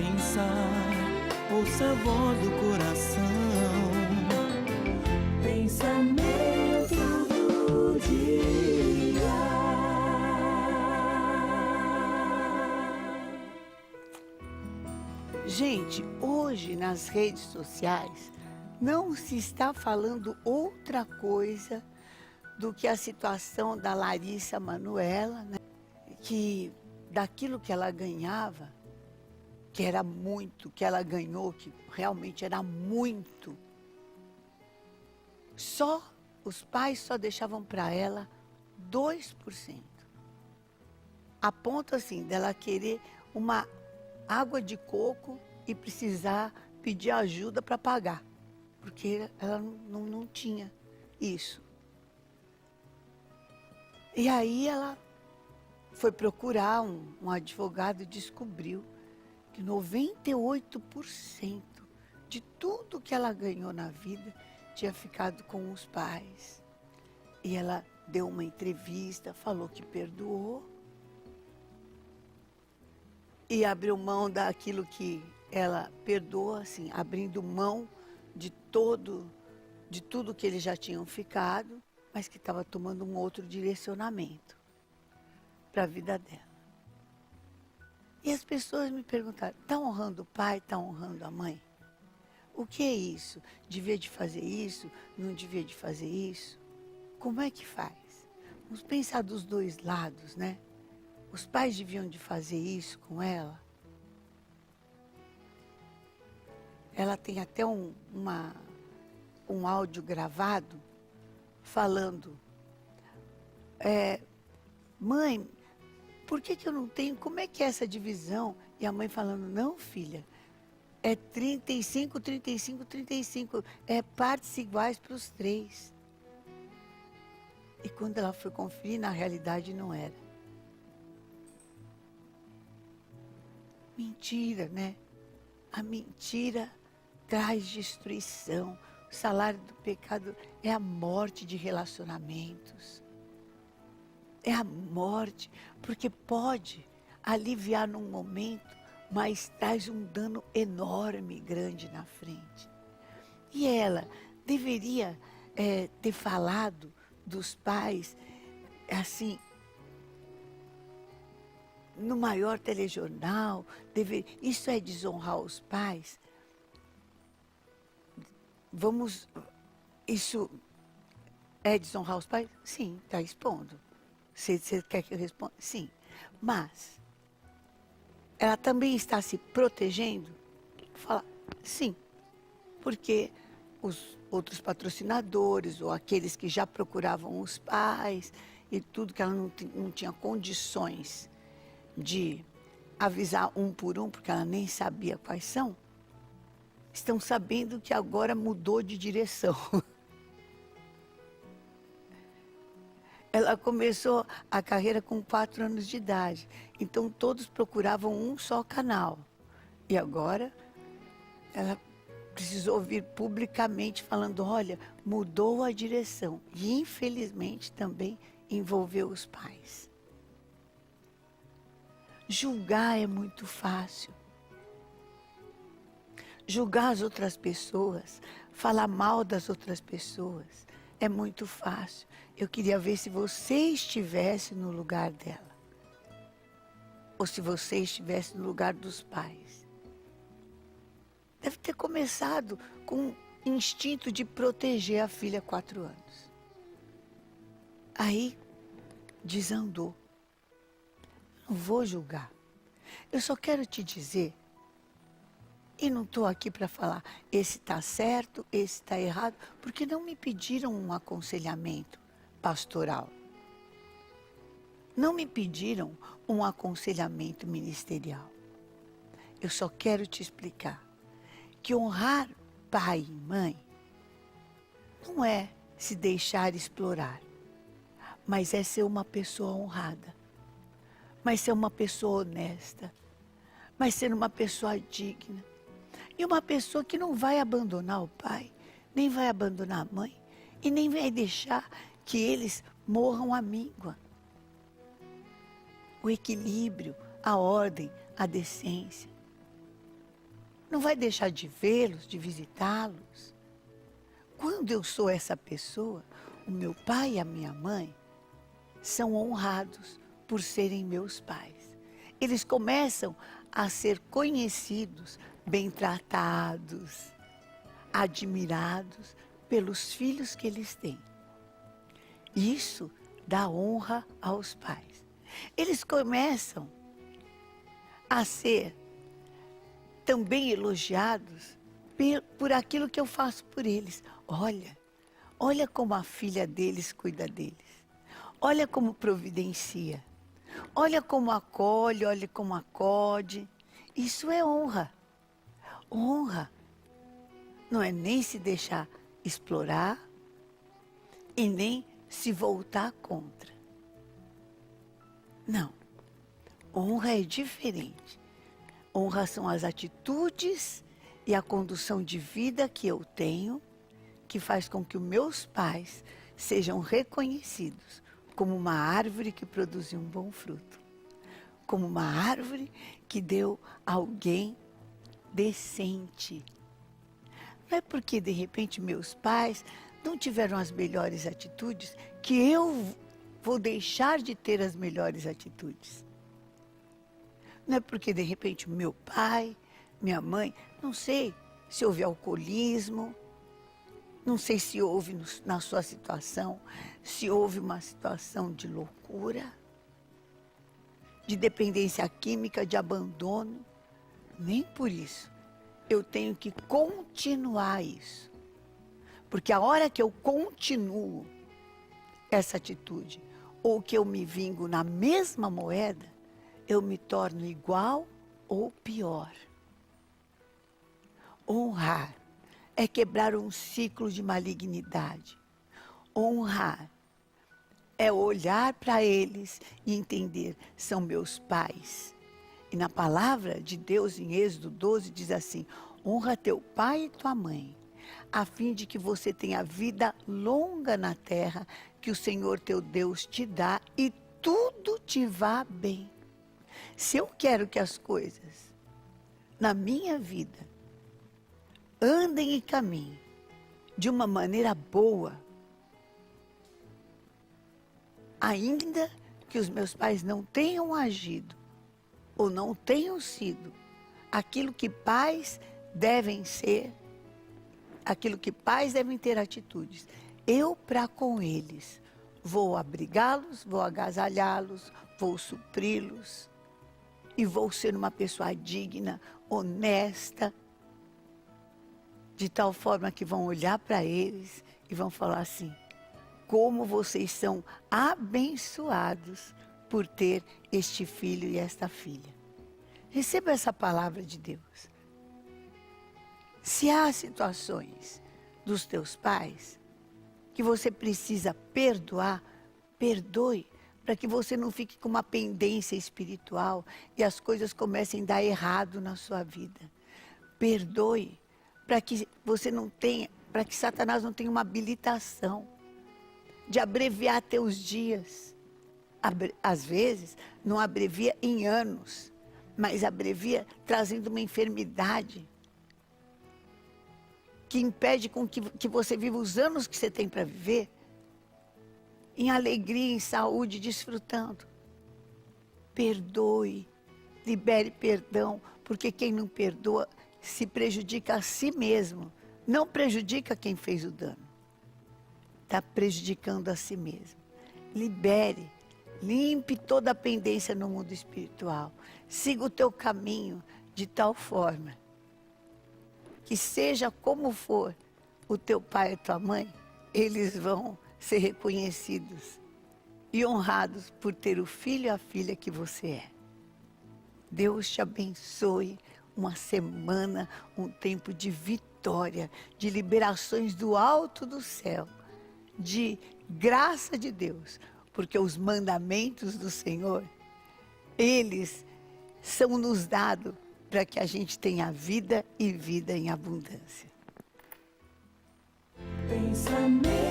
pensar, ouça a voz do coração. Pensamento do dia. Gente, hoje nas redes sociais não se está falando outra coisa do que a situação da Larissa Manoela, né? Que daquilo que ela ganhava, que era muito, que ela ganhou, que realmente era muito, só os pais só deixavam para ela 2%. A ponto assim dela querer uma água de coco e precisar pedir ajuda para pagar, porque ela não tinha isso. E aí ela foi procurar um advogado e descobriu que 98% de tudo que ela ganhou na vida tinha ficado com os pais. E ela deu uma entrevista, falou que perdoou e abriu mão daquilo que ela perdoou, assim, abrindo mão de tudo que eles já tinham ficado, mas que estava tomando um outro direcionamento para a vida dela. E as pessoas me perguntaram, está honrando o pai, está honrando a mãe? O que é isso? Devia de fazer isso? Não devia de fazer isso? Como é que faz? Vamos pensar dos dois lados, né? Os pais deviam de fazer isso com ela? Ela tem até um áudio gravado falando, mãe, por que eu não tenho? Como é que é essa divisão? E a mãe falando, não, filha, é 35, 35, 35, é partes iguais para os três. E quando ela foi conferir, na realidade não era. Mentira, né? A mentira traz destruição. O salário do pecado é a morte de relacionamentos. É a morte, porque pode aliviar num momento, mas traz um dano enorme, grande na frente. E ela deveria ter falado dos pais, assim, no maior telejornal. Isso é desonrar os pais? Isso é desonrar os pais? Sim, está expondo. Você quer que eu responda? Sim. Mas ela também está se protegendo? Fala, sim. Porque os outros patrocinadores ou aqueles que já procuravam os pais e tudo, que ela não tinha condições de avisar um por um, porque ela nem sabia quais são, estão sabendo que agora mudou de direção. Ela começou a carreira com 4 anos de idade, então todos procuravam um só canal. E agora ela precisou vir publicamente falando, olha, mudou a direção. E infelizmente também envolveu os pais. Julgar é muito fácil. Julgar as outras pessoas, falar mal das outras pessoas, é muito fácil. Eu queria ver se você estivesse no lugar dela. Ou se você estivesse no lugar dos pais. Deve ter começado com instinto de proteger a filha há 4 anos. Aí desandou. Não vou julgar. Eu só quero te dizer, e não estou aqui para falar, esse está certo, esse está errado, porque não me pediram um aconselhamento pastoral. Não me pediram um aconselhamento ministerial. Eu só quero te explicar que honrar pai e mãe não é se deixar explorar, mas é ser uma pessoa honrada, mas ser uma pessoa honesta, mas ser uma pessoa digna. E uma pessoa que não vai abandonar o pai, nem vai abandonar a mãe, e nem vai deixar que eles morram à míngua. O equilíbrio, a ordem, a decência. não vai deixar de vê-los, de visitá-los. Quando eu sou essa pessoa, o meu pai e a minha mãe são honrados por serem meus pais. Eles começam a ser conhecidos, bem tratados, admirados pelos filhos que eles têm. Isso dá honra aos pais. Eles começam a ser também elogiados por aquilo que eu faço por eles. Olha como a filha deles cuida deles. Olha como providencia. Olha como acolhe, olha como acode. Isso é honra. Honra não é nem se deixar explorar e nem se voltar contra. Não. Honra é diferente. Honra são as atitudes e a condução de vida que eu tenho, que faz com que os meus pais sejam reconhecidos como uma árvore que produziu um bom fruto, como uma árvore que deu a alguém decente. Não é porque de repente meus pais não tiveram as melhores atitudes que eu vou deixar de ter as melhores atitudes. Não é porque de repente meu pai, minha mãe, não sei se houve alcoolismo, não sei se houve na sua situação, se houve uma situação de loucura, de dependência química, de abandono. Nem por isso eu tenho que continuar isso. Porque a hora que eu continuo essa atitude, ou que eu me vingo na mesma moeda, eu me torno igual ou pior. Honrar é quebrar um ciclo de malignidade. Honrar é olhar para eles e entender, são meus pais. E na palavra de Deus, em Êxodo 12, diz assim: honra teu pai e tua mãe, a fim de que você tenha vida longa na terra, que o Senhor teu Deus te dá e tudo te vá bem. Se eu quero que as coisas na minha vida andem e caminhem de uma maneira boa, ainda que os meus pais não tenham agido ou não tenham sido aquilo que pais devem ser, aquilo que pais devem ter atitudes, eu para com eles vou abrigá-los, vou agasalhá-los, vou supri-los e vou ser uma pessoa digna, honesta, de tal forma que vão olhar para eles e vão falar assim: como vocês são abençoados por ter este filho e esta filha. Receba essa palavra de Deus. Se há situações dos teus pais que você precisa perdoar, perdoe, para que você não fique com uma pendência espiritual e as coisas comecem a dar errado na sua vida. Perdoe, para que você não tenha, para que Satanás não tenha uma habilitação de abreviar teus dias. Às vezes, não abrevia em anos, mas abrevia trazendo uma enfermidade que impede com que você viva os anos que você tem para viver em alegria, em saúde, desfrutando. Perdoe, libere perdão, porque quem não perdoa se prejudica a si mesmo, não prejudica quem fez o dano. Está prejudicando a si mesmo. Libere, limpe toda a pendência no mundo espiritual. Siga o teu caminho de tal forma que seja como for o teu pai e a tua mãe, eles vão ser reconhecidos e honrados por ter o filho e a filha que você é. Deus te abençoe. Uma semana, um tempo de vitória, de liberações do alto do céu, de graça de Deus, porque os mandamentos do Senhor, eles são nos dados para que a gente tenha vida e vida em abundância. Pensamento